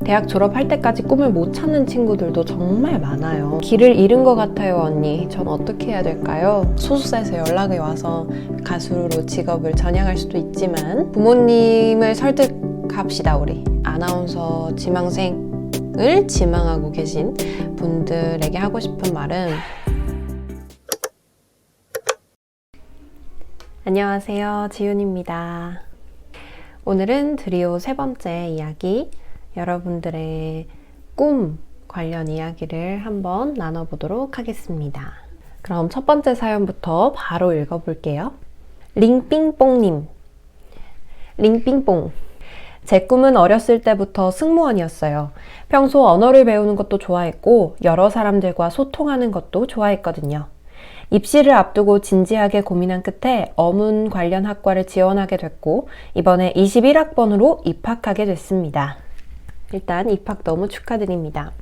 대학 졸업할 때까지 꿈을 못 찾는 친구들도 정말 많아요. 길을 잃은 것 같아요, 언니. 전 어떻게 해야 될까요? 소속사에서 연락이 와서 가수로 직업을 전향할 수도 있지만 부모님을 설득합시다, 우리. 아나운서 지망생을 지망하고 계신 분들에게 하고 싶은 말은 안녕하세요, 지윤입니다. 오늘은 드리오 세 번째 이야기, 여러분들의 꿈 관련 이야기를 한번 나눠보도록 하겠습니다. 그럼 첫 번째 사연부터 바로 읽어볼게요. 링삥뽕님. 링삥뽕. 제 꿈은 어렸을 때부터 승무원이었어요. 평소 언어를 배우는 것도 좋아했고 여러 사람들과 소통하는 것도 좋아했거든요. 입시를 앞두고 진지하게 고민한 끝에 어문 관련 학과를 지원하게 됐고 이번에 21학번으로 입학하게 됐습니다. 일단 입학 너무 축하드립니다.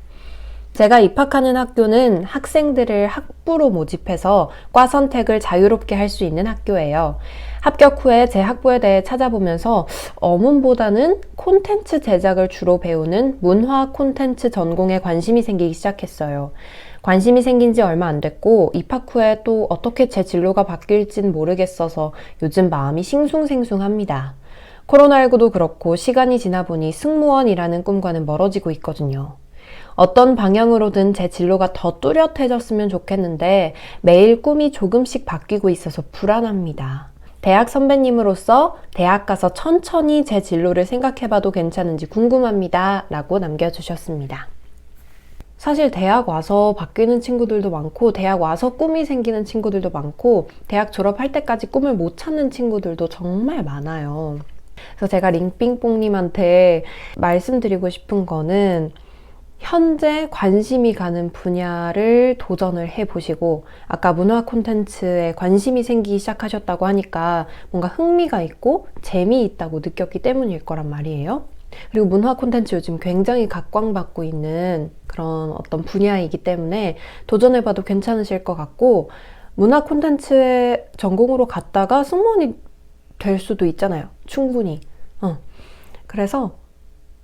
제가 입학하는 학교는 학생들을 학부로 모집해서 과 선택을 자유롭게 할 수 있는 학교예요. 합격 후에 제 학부에 대해 찾아보면서 어문보다는 콘텐츠 제작을 주로 배우는 문화 콘텐츠 전공에 관심이 생기기 시작했어요. 관심이 생긴 지 얼마 안 됐고 입학 후에 또 어떻게 제 진로가 바뀔진 모르겠어서 요즘 마음이 싱숭생숭합니다. 코로나19도 그렇고 시간이 지나 보니 승무원이라는 꿈과는 멀어지고 있거든요. 어떤 방향으로든 제 진로가 더 뚜렷해졌으면 좋겠는데 매일 꿈이 조금씩 바뀌고 있어서 불안합니다. 대학 선배님으로서 대학 가서 천천히 제 진로를 생각해봐도 괜찮은지 궁금합니다. 라고 남겨주셨습니다. 사실 대학 와서 바뀌는 친구들도 많고 대학 와서 꿈이 생기는 친구들도 많고 대학 졸업할 때까지 꿈을 못 찾는 친구들도 정말 많아요. 그래서 제가 링삥뽕님한테 말씀드리고 싶은 거는 현재 관심이 가는 분야를 도전을 해보시고 아까 문화 콘텐츠에 관심이 생기기 시작하셨다고 하니까 뭔가 흥미가 있고 재미있다고 느꼈기 때문일 거란 말이에요. 그리고 문화 콘텐츠 요즘 굉장히 각광받고 있는 그런 어떤 분야이기 때문에 도전해봐도 괜찮으실 것 같고 문화 콘텐츠의 전공으로 갔다가 승무원이 될 수도 있잖아요. 충분히. 그래서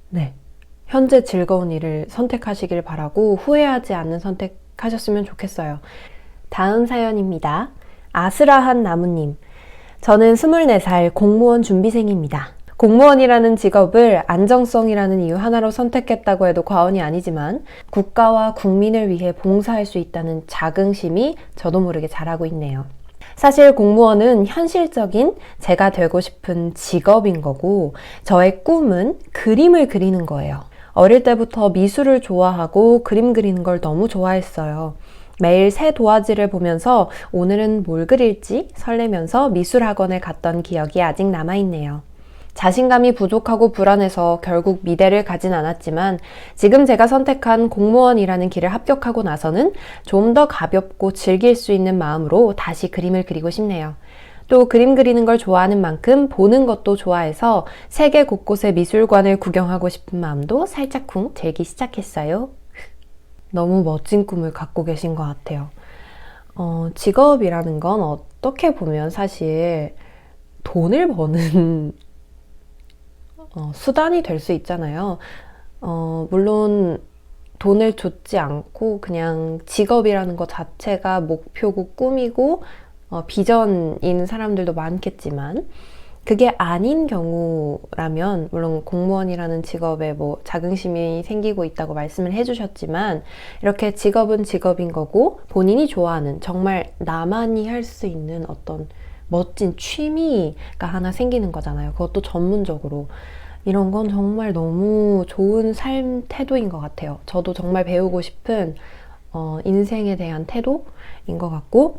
네, 현재 즐거운 일을 선택하시길 바라고 후회하지 않는 선택하셨으면 좋겠어요. 다음 사연입니다. 아스라한 나무님. 저는 24살 공무원 준비생입니다. 공무원이라는 직업을 안정성이라는 이유 하나로 선택했다고 해도 과언이 아니지만 국가와 국민을 위해 봉사할 수 있다는 자긍심이 저도 모르게 자라고 있네요. 사실 공무원은 현실적인 제가 되고 싶은 직업인 거고 저의 꿈은 그림을 그리는 거예요. 어릴 때부터 미술을 좋아하고 그림 그리는 걸 너무 좋아했어요. 매일 새 도화지를 보면서 오늘은 뭘 그릴지 설레면서 미술학원에 갔던 기억이 아직 남아있네요. 자신감이 부족하고 불안해서 결국 미대를 가진 않았지만 지금 제가 선택한 공무원이라는 길을 합격하고 나서는 좀 더 가볍고 즐길 수 있는 마음으로 다시 그림을 그리고 싶네요. 또 그림 그리는 걸 좋아하는 만큼 보는 것도 좋아해서 세계 곳곳의 미술관을 구경하고 싶은 마음도 살짝쿵 들기 시작했어요. 너무 멋진 꿈을 갖고 계신 것 같아요. 직업이라는 건 어떻게 보면 사실 돈을 버는 수단이 될 수 있잖아요. 물론 돈을 줬지 않고 그냥 직업이라는 것 자체가 목표고 꿈이고 비전인 사람들도 많겠지만 그게 아닌 경우라면 물론 공무원이라는 직업에 뭐 자긍심이 생기고 있다고 말씀을 해주셨지만 이렇게 직업은 직업인 거고 본인이 좋아하는 정말 나만이 할 수 있는 어떤 멋진 취미가 하나 생기는 거잖아요. 그것도 전문적으로. 이런 건 정말 너무 좋은 삶 태도인 것 같아요. 저도 정말 배우고 싶은 인생에 대한 태도인 것 같고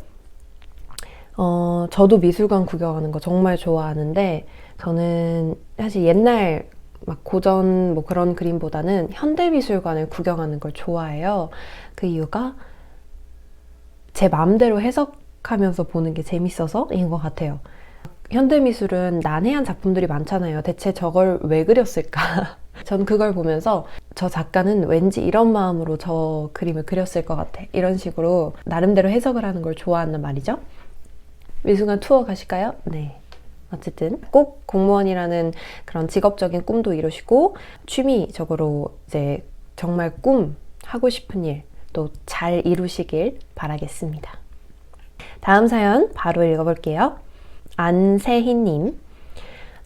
저도 미술관 구경하는 거 정말 좋아하는데 저는 사실 옛날 막 고전 뭐 그런 그림보다는 현대미술관을 구경하는 걸 좋아해요. 그 이유가 제 마음대로 해석하면서 보는 게 재밌어서인 것 같아요. 현대미술은 난해한 작품들이 많잖아요. 대체 저걸 왜 그렸을까? 전 그걸 보면서 저 작가는 왠지 이런 마음으로 저 그림을 그렸을 것 같아. 이런 식으로 나름대로 해석을 하는 걸 좋아한단 말이죠. 미술관 투어 가실까요? 네. 어쨌든 꼭 공무원이라는 그런 직업적인 꿈도 이루시고 취미적으로 이제 정말 꿈 하고 싶은 일 또 잘 이루시길 바라겠습니다. 다음 사연 바로 읽어볼게요. 안세희님,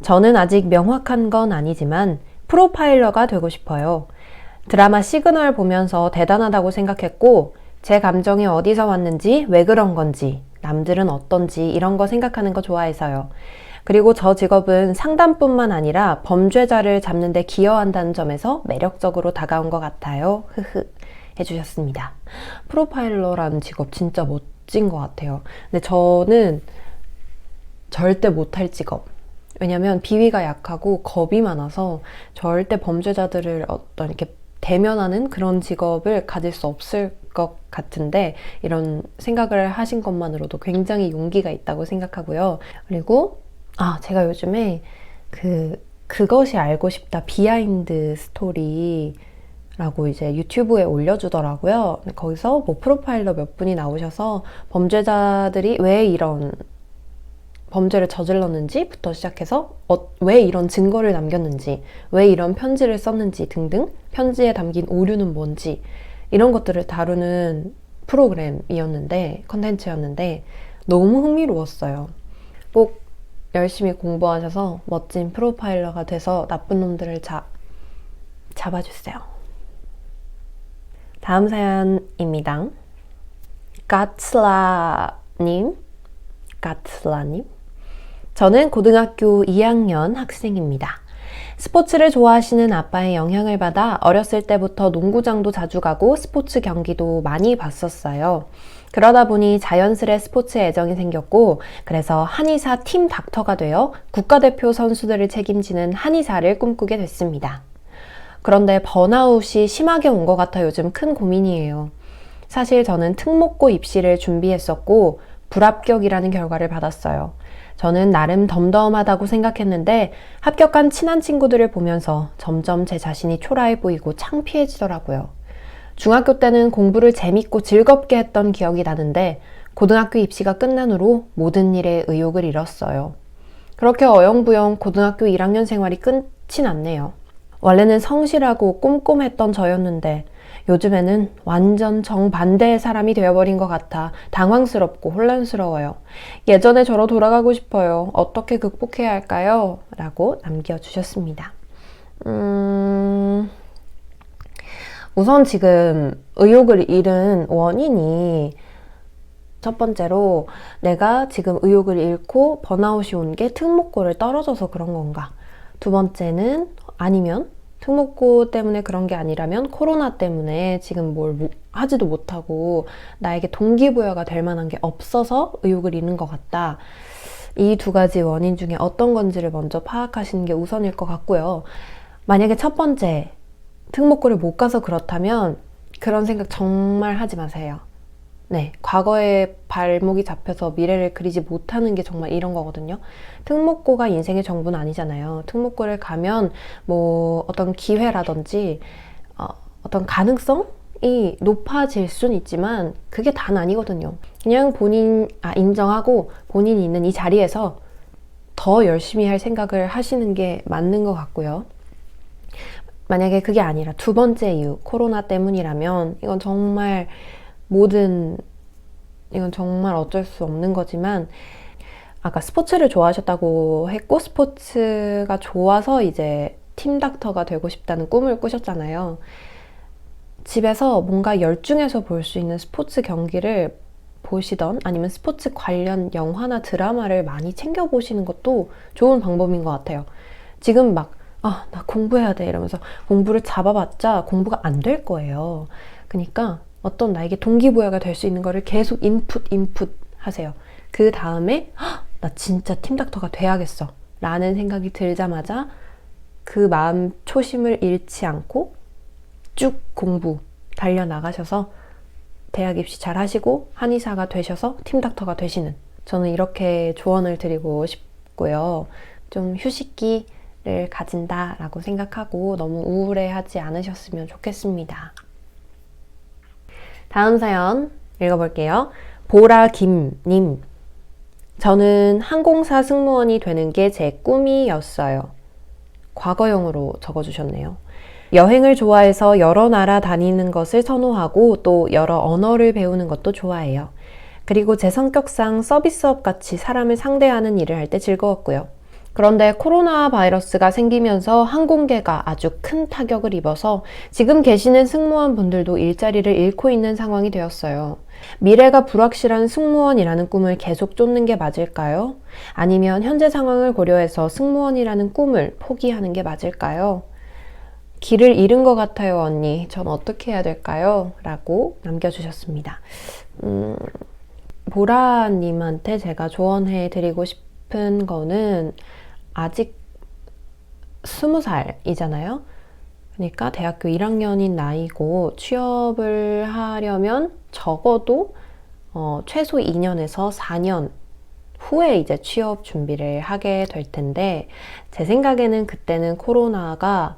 저는 아직 명확한 건 아니지만 프로파일러가 되고 싶어요. 드라마 시그널 보면서 대단하다고 생각했고 제 감정이 어디서 왔는지 왜 그런 건지 남들은 어떤지 이런 거 생각하는 거 좋아해서요. 그리고 저 직업은 상담뿐만 아니라 범죄자를 잡는 데 기여한다는 점에서 매력적으로 다가온 것 같아요. 흐흐 해주셨습니다. 프로파일러라는 직업 진짜 멋진 것 같아요. 근데 저는 절대 못할 직업. 왜냐면 비위가 약하고 겁이 많아서 절대 범죄자들을 어떤 이렇게 대면하는 그런 직업을 가질 수 없을 것 같은데 이런 생각을 하신 것만으로도 굉장히 용기가 있다고 생각하고요. 그리고 제가 요즘에 그것이 알고 싶다 비하인드 스토리라고 이제 유튜브에 올려주더라고요. 거기서 뭐 프로파일러 몇 분이 나오셔서 범죄자들이 왜 이런 범죄를 저질렀는지부터 시작해서 왜 이런 증거를 남겼는지, 왜 이런 편지를 썼는지 등등 편지에 담긴 오류는 뭔지 이런 것들을 다루는 프로그램이었는데 컨텐츠였는데 너무 흥미로웠어요. 꼭 열심히 공부하셔서 멋진 프로파일러가 돼서 나쁜 놈들을 잡아주세요. 다음 사연입니다. 가츠라님 저는 고등학교 2학년 학생입니다. 스포츠를 좋아하시는 아빠의 영향을 받아 어렸을 때부터 농구장도 자주 가고 스포츠 경기도 많이 봤었어요. 그러다 보니 자연스레 스포츠에 애정이 생겼고 그래서 한의사 팀 닥터가 되어 국가대표 선수들을 책임지는 한의사를 꿈꾸게 됐습니다. 그런데 번아웃이 심하게 온 것 같아 요즘 큰 고민이에요. 사실 저는 특목고 입시를 준비했었고 불합격이라는 결과를 받았어요. 저는 나름 덤덤하다고 생각했는데 합격한 친한 친구들을 보면서 점점 제 자신이 초라해 보이고 창피해지더라고요. 중학교 때는 공부를 재밌고 즐겁게 했던 기억이 나는데 고등학교 입시가 끝난 후로 모든 일에 의욕을 잃었어요. 그렇게 어영부영 고등학교 1학년 생활이 끝이 났네요. 원래는 성실하고 꼼꼼했던 저였는데 요즘에는 완전 정반대의 사람이 되어버린 것 같아 당황스럽고 혼란스러워요. 예전에 저로 돌아가고 싶어요. 어떻게 극복해야 할까요? 라고 남겨주셨습니다. 우선 지금 의욕을 잃은 원인이 첫 번째로 내가 지금 의욕을 잃고 번아웃이 온 게 특목고를 떨어져서 그런 건가? 두 번째는 아니면 특목고 때문에 그런 게 아니라면 코로나 때문에 지금 뭘 하지도 못하고 나에게 동기부여가 될 만한 게 없어서 의욕을 잃는 것 같다. 이 두 가지 원인 중에 어떤 건지를 먼저 파악하시는 게 우선일 것 같고요. 만약에 첫 번째, 특목고를 못 가서 그렇다면 그런 생각 정말 하지 마세요. 네, 과거에 발목이 잡혀서 미래를 그리지 못하는 게 정말 이런 거거든요. 특목고가 인생의 전부는 아니잖아요. 특목고를 가면 뭐 어떤 기회라든지 어떤 가능성이 높아질 수는 있지만 그게 다는 아니거든요. 그냥 인정하고 본인이 있는 이 자리에서 더 열심히 할 생각을 하시는 게 맞는 것 같고요. 만약에 그게 아니라 두 번째 이유, 코로나 때문이라면 이건 정말 이건 정말 어쩔 수 없는 거지만 아까 스포츠를 좋아하셨다고 했고 스포츠가 좋아서 이제 팀 닥터가 되고 싶다는 꿈을 꾸셨잖아요. 집에서 뭔가 열중해서 볼 수 있는 스포츠 경기를 보시던 아니면 스포츠 관련 영화나 드라마를 많이 챙겨보시는 것도 좋은 방법인 것 같아요. 지금 나 공부해야 돼 이러면서 공부를 잡아봤자 공부가 안 될 거예요. 그러니까 어떤 나에게 동기부여가 될 수 있는 거를 계속 인풋 하세요. 그 다음에 나 진짜 팀닥터가 돼야겠어 라는 생각이 들자마자 그 마음 초심을 잃지 않고 쭉 공부 달려나가셔서 대학 입시 잘 하시고 한의사가 되셔서 팀닥터가 되시는, 저는 이렇게 조언을 드리고 싶고요. 좀 휴식기를 가진다라고 생각하고 너무 우울해하지 않으셨으면 좋겠습니다. 다음 사연 읽어볼게요. 보라김님, 저는 항공사 승무원이 되는 게 제 꿈이었어요. 과거형으로 적어주셨네요. 여행을 좋아해서 여러 나라 다니는 것을 선호하고 또 여러 언어를 배우는 것도 좋아해요. 그리고 제 성격상 서비스업 같이 사람을 상대하는 일을 할 때 즐거웠고요. 그런데 코로나 바이러스가 생기면서 항공계가 아주 큰 타격을 입어서 지금 계시는 승무원 분들도 일자리를 잃고 있는 상황이 되었어요. 미래가 불확실한 승무원이라는 꿈을 계속 쫓는 게 맞을까요? 아니면 현재 상황을 고려해서 승무원이라는 꿈을 포기하는 게 맞을까요? 길을 잃은 것 같아요, 언니. 전 어떻게 해야 될까요? 라고 남겨주셨습니다. 보라님한테 제가 조언해 드리고 싶은 거는 아직 20살이잖아요. 그러니까 대학교 1학년인 나이고 취업을 하려면 적어도 최소 2년에서 4년 후에 이제 취업 준비를 하게 될 텐데 제 생각에는 그때는 코로나가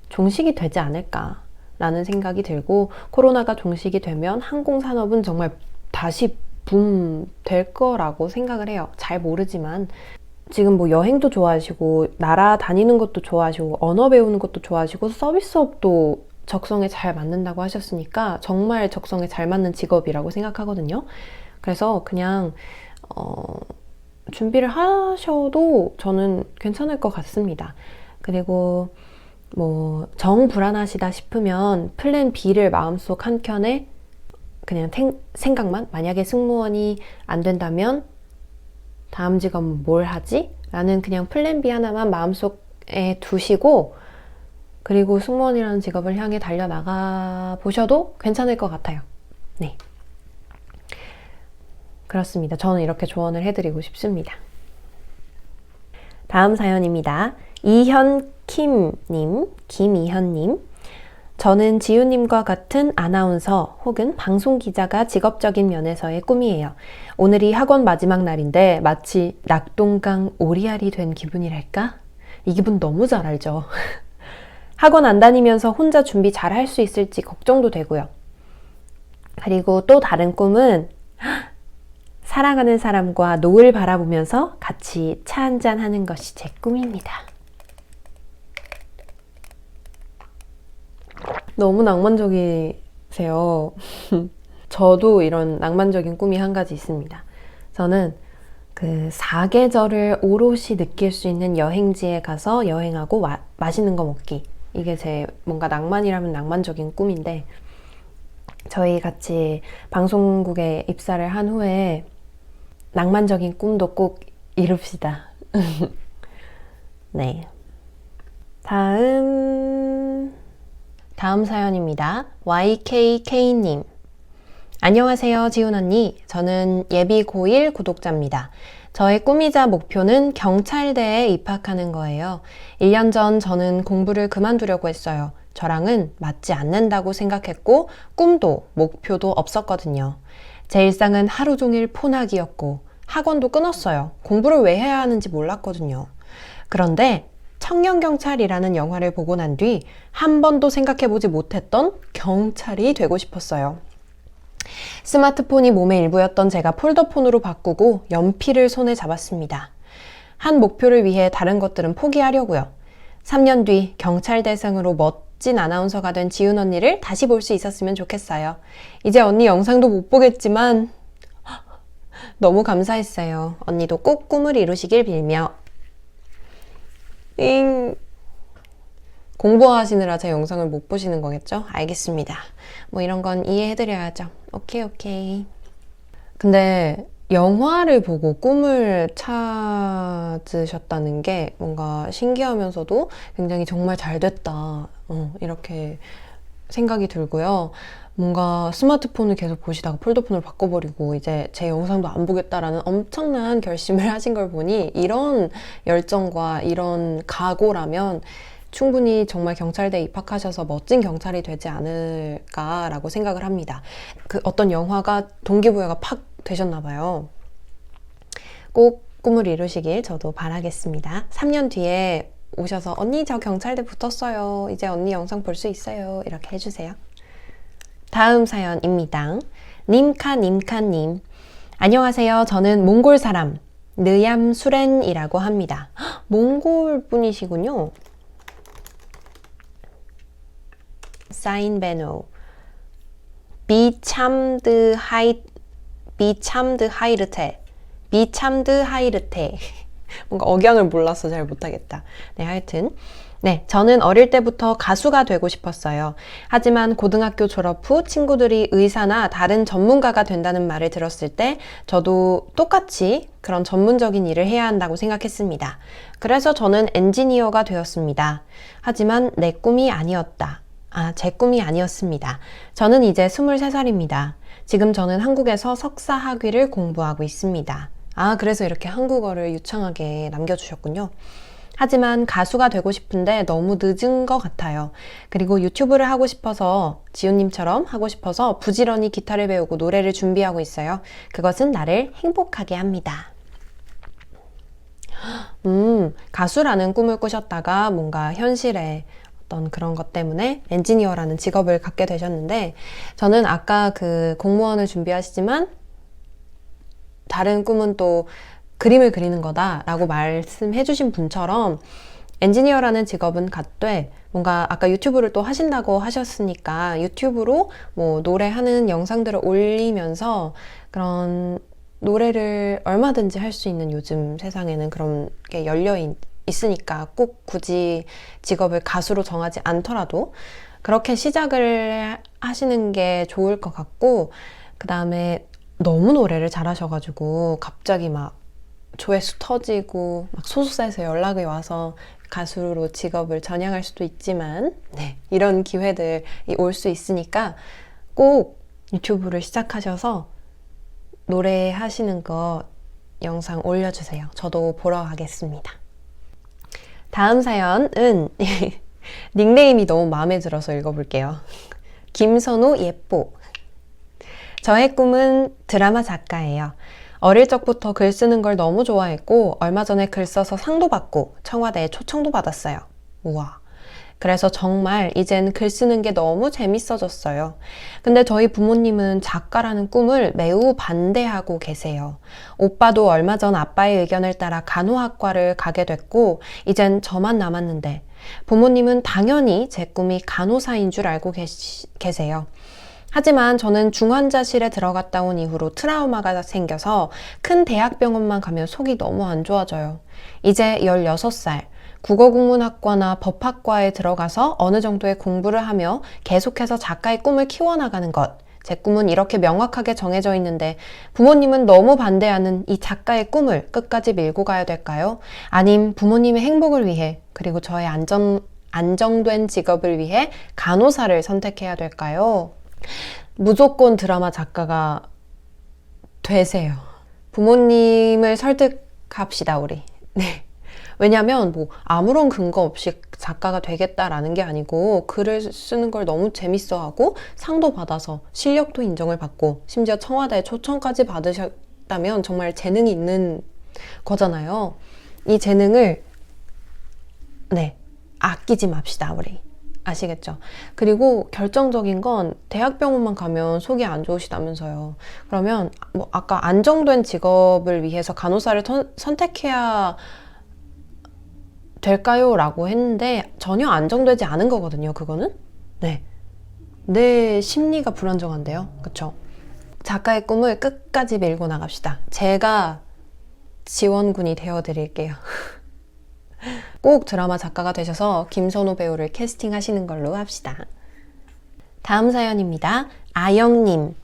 종식이 되지 않을까라는 생각이 들고 코로나가 종식이 되면 항공산업은 정말 다시 붐 될 거라고 생각을 해요. 잘 모르지만 지금 뭐 여행도 좋아하시고 나라 다니는 것도 좋아하시고 언어 배우는 것도 좋아하시고 서비스업도 적성에 잘 맞는다고 하셨으니까 정말 적성에 잘 맞는 직업이라고 생각하거든요. 그래서 그냥 준비를 하셔도 저는 괜찮을 것 같습니다. 그리고 뭐 정불안하시다 싶으면 플랜 B를 마음속 한켠에 그냥 생각만 만약에 승무원이 안 된다면 다음 직업은 뭘 하지? 라는 그냥 플랜 B 하나만 마음속에 두시고 그리고 승무원이라는 직업을 향해 달려나가 보셔도 괜찮을 것 같아요. 네. 그렇습니다. 저는 이렇게 조언을 해드리고 싶습니다. 다음 사연입니다. 김이현님. 저는 지우님과 같은 아나운서 혹은 방송기자가 직업적인 면에서의 꿈이에요. 오늘이 학원 마지막 날인데 마치 낙동강 오리알이 된 기분이랄까? 이 기분 너무 잘 알죠? 학원 안 다니면서 혼자 준비 잘 할 수 있을지 걱정도 되고요. 그리고 또 다른 꿈은 사랑하는 사람과 노을 바라보면서 같이 차 한잔 하는 것이 제 꿈입니다. 너무 낭만적이세요. 저도 이런 낭만적인 꿈이 한 가지 있습니다. 저는 그 사계절을 오롯이 느낄 수 있는 여행지에 가서 여행하고 맛있는 거 먹기. 이게 제 뭔가 낭만이라면 낭만적인 꿈인데 저희 같이 방송국에 입사를 한 후에 낭만적인 꿈도 꼭 이룹시다. 네. 다음 사연입니다. YKK님. 안녕하세요, 지훈 언니. 저는 예비 고1 구독자입니다. 저의 꿈이자 목표는 경찰대에 입학하는 거예요. 1년 전 저는 공부를 그만두려고 했어요. 저랑은 맞지 않는다고 생각했고 꿈도 목표도 없었거든요. 제 일상은 하루 종일 폰하기였고 학원도 끊었어요. 공부를 왜 해야 하는지 몰랐거든요. 그런데 청년경찰이라는 영화를 보고 난 뒤 한 번도 생각해보지 못했던 경찰이 되고 싶었어요. 스마트폰이 몸의 일부였던 제가 폴더폰으로 바꾸고 연필을 손에 잡았습니다. 한 목표를 위해 다른 것들은 포기하려고요. 3년 뒤 경찰대생으로 멋진 아나운서가 된 지훈 언니를 다시 볼 수 있었으면 좋겠어요. 이제 언니 영상도 못 보겠지만 너무 감사했어요. 언니도 꼭 꿈을 이루시길 빌며 공부하시느라 제 영상을 못 보시는 거겠죠? 알겠습니다. 뭐 이런 건 이해해드려야죠. 오케이. 근데 영화를 보고 꿈을 찾으셨다는 게 뭔가 신기하면서도 굉장히 정말 잘 됐다. 이렇게 생각이 들고요. 뭔가 스마트폰을 계속 보시다가 폴더폰을 바꿔버리고 이제 제 영상도 안 보겠다라는 엄청난 결심을 하신 걸 보니 이런 열정과 이런 각오라면 충분히 정말 경찰대에 입학하셔서 멋진 경찰이 되지 않을까라고 생각을 합니다. 그 어떤 영화가 동기부여가 팍 되셨나 봐요. 꼭 꿈을 이루시길 저도 바라겠습니다. 3년 뒤에 오셔서 언니 저 경찰대 붙었어요. 이제 언니 영상 볼 수 있어요. 이렇게 해주세요. 다음 사연입니다. 님카님. 안녕하세요. 저는 몽골 사람 느얌 수렌이라고 합니다. 몽골 분이시군요. 사인 베노 비참드 하이르테 뭔가 억양을 몰라서 잘 못하겠다. 네, 하여튼 네, 저는 어릴 때부터 가수가 되고 싶었어요. 하지만 고등학교 졸업 후 친구들이 의사나 다른 전문가가 된다는 말을 들었을 때 저도 똑같이 그런 전문적인 일을 해야 한다고 생각했습니다. 그래서 저는 엔지니어가 되었습니다. 하지만 내 꿈이 아니었다. 제 꿈이 아니었습니다. 저는 이제 23살입니다. 지금 저는 한국에서 석사 학위를 공부하고 있습니다. 그래서 이렇게 한국어를 유창하게 남겨주셨군요. 하지만 가수가 되고 싶은데 너무 늦은 것 같아요. 그리고 유튜브를 하고 싶어서, 지훈님처럼 하고 싶어서 부지런히 기타를 배우고 노래를 준비하고 있어요. 그것은 나를 행복하게 합니다. 가수라는 꿈을 꾸셨다가 뭔가 현실에 어떤 그런 것 때문에 엔지니어라는 직업을 갖게 되셨는데, 저는 아까 그 공무원을 준비하시지만 다른 꿈은 또 그림을 그리는 거다라고 말씀해 주신 분처럼 엔지니어라는 직업은 갖되 뭔가 아까 유튜브를 또 하신다고 하셨으니까 유튜브로 뭐 노래하는 영상들을 올리면서 그런 노래를 얼마든지 할 수 있는 요즘 세상에는 그런 게 열려 있으니까 꼭 굳이 직업을 가수로 정하지 않더라도 그렇게 시작을 하시는 게 좋을 것 같고, 그 다음에 너무 노래를 잘하셔가지고 갑자기 막 조회수 터지고 막 소속사에서 연락이 와서 가수로 직업을 전향할 수도 있지만 이런 기회들이 올 수 있으니까 꼭 유튜브를 시작하셔서 노래하시는 거 영상 올려주세요. 저도 보러 가겠습니다. 다음 사연은 닉네임이 너무 마음에 들어서 읽어볼게요. 김선우 예뽀. 저의 꿈은 드라마 작가예요. 어릴 적부터 글 쓰는 걸 너무 좋아했고 얼마 전에 글 써서 상도 받고 청와대에 초청도 받았어요. 우와. 그래서 정말 이젠 글 쓰는 게 너무 재밌어졌어요. 근데 저희 부모님은 작가라는 꿈을 매우 반대하고 계세요. 오빠도 얼마 전 아빠의 의견을 따라 간호학과를 가게 됐고 이젠 저만 남았는데 부모님은 당연히 제 꿈이 간호사인 줄 알고 계세요. 하지만 저는 중환자실에 들어갔다 온 이후로 트라우마가 생겨서 큰 대학병원만 가면 속이 너무 안 좋아져요. 이제 16살, 국어국문학과나 법학과에 들어가서 어느 정도의 공부를 하며 계속해서 작가의 꿈을 키워나가는 것. 제 꿈은 이렇게 명확하게 정해져 있는데 부모님은 너무 반대하는 이 작가의 꿈을 끝까지 밀고 가야 될까요? 아님 부모님의 행복을 위해, 그리고 저의 안정된 직업을 위해 간호사를 선택해야 될까요? 무조건 드라마 작가가 되세요. 부모님을 설득합시다, 우리. 네. 왜냐면 뭐 아무런 근거 없이 작가가 되겠다라는 게 아니고 글을 쓰는 걸 너무 재밌어하고 상도 받아서 실력도 인정을 받고 심지어 청와대 초청까지 받으셨다면 정말 재능이 있는 거잖아요. 이 재능을 아끼지 맙시다, 우리. 아시겠죠? 그리고 결정적인 건 대학병원만 가면 속이 안 좋으시다면서요. 그러면 뭐 아까 안정된 직업을 위해서 간호사를 선택해야 될까요? 라고 했는데 전혀 안정되지 않은 거거든요, 그거는. 내 심리가 불안정한데요. 그쵸? 작가의 꿈을 끝까지 밀고 나갑시다. 제가 지원군이 되어드릴게요. 꼭 드라마 작가가 되셔서 김선호 배우를 캐스팅 하시는 걸로 합시다. 다음 사연입니다. 아영님.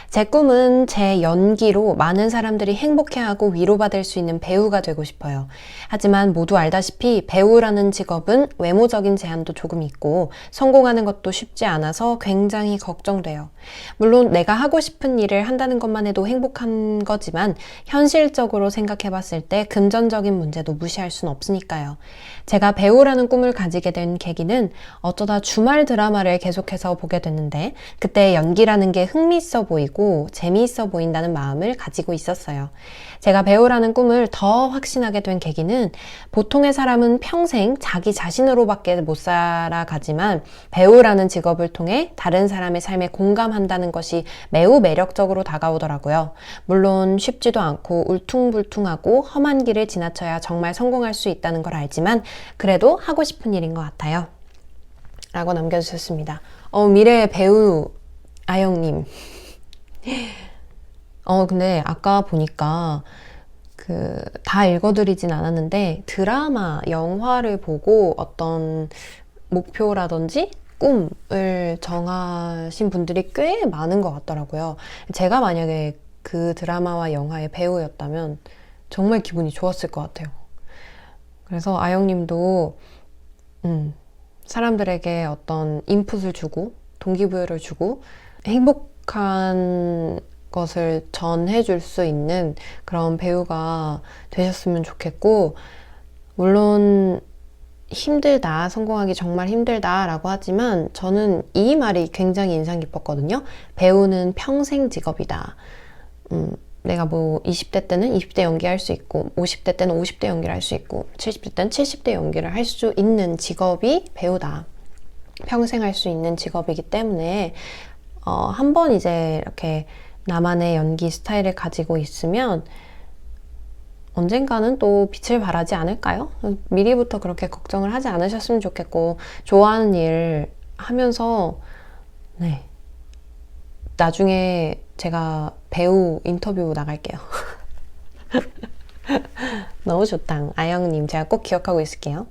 제 꿈은 제 연기로 많은 사람들이 행복해하고 위로받을 수 있는 배우가 되고 싶어요. 하지만 모두 알다시피 배우라는 직업은 외모적인 제한도 조금 있고 성공하는 것도 쉽지 않아서 굉장히 걱정돼요. 물론 내가 하고 싶은 일을 한다는 것만 해도 행복한 거지만 현실적으로 생각해봤을 때 금전적인 문제도 무시할 순 없으니까요. 제가 배우라는 꿈을 가지게 된 계기는 어쩌다 주말 드라마를 계속해서 보게 됐는데 그때 연기라는 게 흥미있어 보이고 재미있어 보인다는 마음을 가지고 있었어요. 제가 배우라는 꿈을 더 확신하게 된 계기는 보통의 사람은 평생 자기 자신으로밖에 못 살아가지만 배우라는 직업을 통해 다른 사람의 삶에 공감한다는 것이 매우 매력적으로 다가오더라고요. 물론 쉽지도 않고 울퉁불퉁하고 험한 길을 지나쳐야 정말 성공할 수 있다는 걸 알지만 그래도 하고 싶은 일인 것 같아요. 라고 남겨주셨습니다. 미래의 배우 아영님. 근데 아까 보니까 다 읽어드리진 않았는데 드라마, 영화를 보고 어떤 목표라든지 꿈을 정하신 분들이 꽤 많은 것 같더라고요. 제가 만약에 그 드라마와 영화의 배우였다면 정말 기분이 좋았을 것 같아요. 그래서 아영님도 사람들에게 어떤 인풋을 주고 동기부여를 주고 행복한 것을 전해줄 수 있는 그런 배우가 되셨으면 좋겠고, 물론 힘들다, 성공하기 정말 힘들다 라고 하지만 저는 이 말이 굉장히 인상 깊었거든요. 배우는 평생 직업이다. 내가 뭐 20대 때는 20대 연기할 수 있고 50대 때는 50대 연기를 할 수 있고 70대 때는 70대 연기를 할 수 있는 직업이 배우다. 평생 할 수 있는 직업이기 때문에 한번 이제 이렇게 나만의 연기 스타일을 가지고 있으면 언젠가는 또 빛을 발하지 않을까요? 미리부터 그렇게 걱정을 하지 않으셨으면 좋겠고, 좋아하는 일 하면서 나중에 제가 배우 인터뷰 나갈게요. 너무 좋다. 아영님, 제가 꼭 기억하고 있을게요.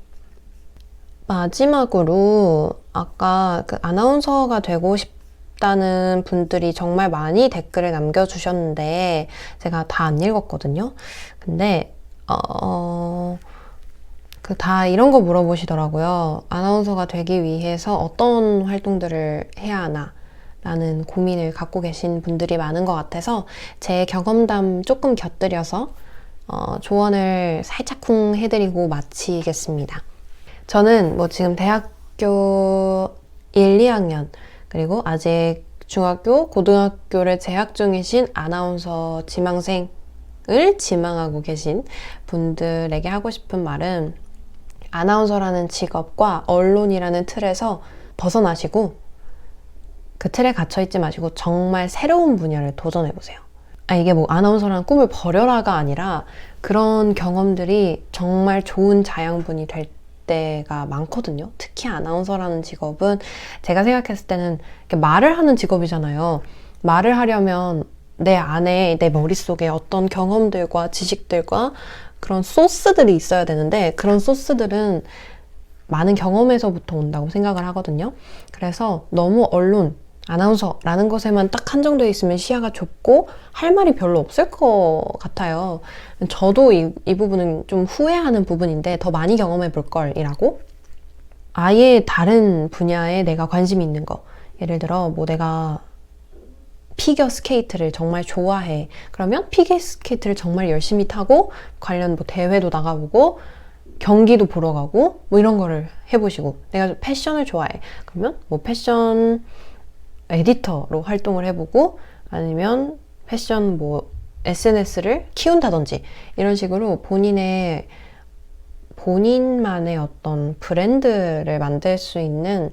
마지막으로 아까 아나운서가 되고 싶다는 분들이 정말 많이 댓글을 남겨주셨는데 제가 다 안 읽었거든요. 근데 다 이런 거 물어보시더라고요. 아나운서가 되기 위해서 어떤 활동들을 해야 하나 라는 고민을 갖고 계신 분들이 많은 것 같아서 제 경험담 조금 곁들여서 조언을 살짝쿵 해드리고 마치겠습니다. 저는 뭐 지금 대학교 1, 2학년 그리고 아직 중학교, 고등학교를 재학 중이신 아나운서 지망생을 지망하고 계신 분들에게 하고 싶은 말은 아나운서라는 직업과 언론이라는 틀에서 벗어나시고 그 틀에 갇혀있지 마시고 정말 새로운 분야를 도전해보세요. 이게 뭐 아나운서라는 꿈을 버려라가 아니라 그런 경험들이 정말 좋은 자양분이 될 때가 많거든요. 특히 아나운서라는 직업은 제가 생각했을 때는 말을 하는 직업이잖아요. 말을 하려면 내 안에, 내 머릿속에 어떤 경험들과 지식들과 그런 소스들이 있어야 되는데 그런 소스들은 많은 경험에서부터 온다고 생각을 하거든요. 그래서 너무 언론, 아나운서라는 것에만 딱 한정되어 있으면 시야가 좁고 할 말이 별로 없을 것 같아요. 저도 이 부분은 좀 후회하는 부분인데 더 많이 경험해 볼 걸이라고. 아예 다른 분야에 내가 관심이 있는 거, 예를 들어 뭐 내가 피겨 스케이트를 정말 좋아해. 그러면 피겨 스케이트를 정말 열심히 타고 관련 뭐 대회도 나가보고 경기도 보러 가고 뭐 이런 거를 해보시고, 내가 패션을 좋아해. 그러면 뭐 패션 에디터로 활동을 해보고, 아니면 패션 뭐 SNS를 키운다든지 이런 식으로 본인만의 어떤 브랜드를 만들 수 있는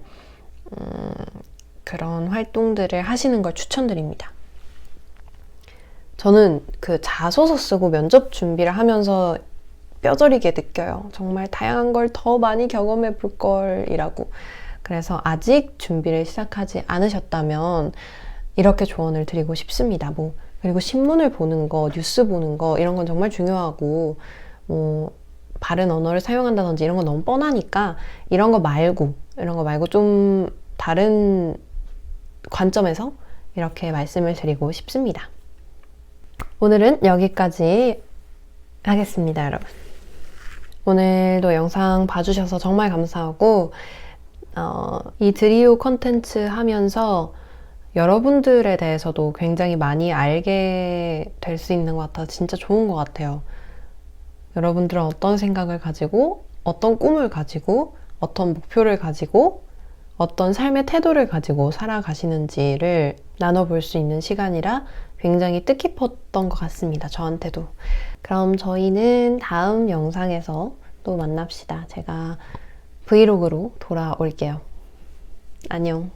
그런 활동들을 하시는 걸 추천드립니다. 저는 자소서 쓰고 면접 준비를 하면서 뼈저리게 느껴요. 정말 다양한 걸 더 많이 경험해 볼 걸이라고. 그래서 아직 준비를 시작하지 않으셨다면 이렇게 조언을 드리고 싶습니다. 그리고 신문을 보는 거, 뉴스 보는 거 이런 건 정말 중요하고, 바른 언어를 사용한다든지 이런 건 너무 뻔하니까 이런 거 말고 좀 다른 관점에서 이렇게 말씀을 드리고 싶습니다. 오늘은 여기까지 하겠습니다, 여러분. 오늘도 영상 봐주셔서 정말 감사하고, 이 드리오 컨텐츠 하면서 여러분들에 대해서도 굉장히 많이 알게 될 수 있는 것 같아서 진짜 좋은 것 같아요. 여러분들은 어떤 생각을 가지고, 어떤 꿈을 가지고, 어떤 목표를 가지고, 어떤 삶의 태도를 가지고 살아가시는지를 나눠볼 수 있는 시간이라 굉장히 뜻깊었던 것 같습니다. 저한테도. 그럼 저희는 다음 영상에서 또 만납시다. 제가 브이로그로 돌아올게요. 안녕.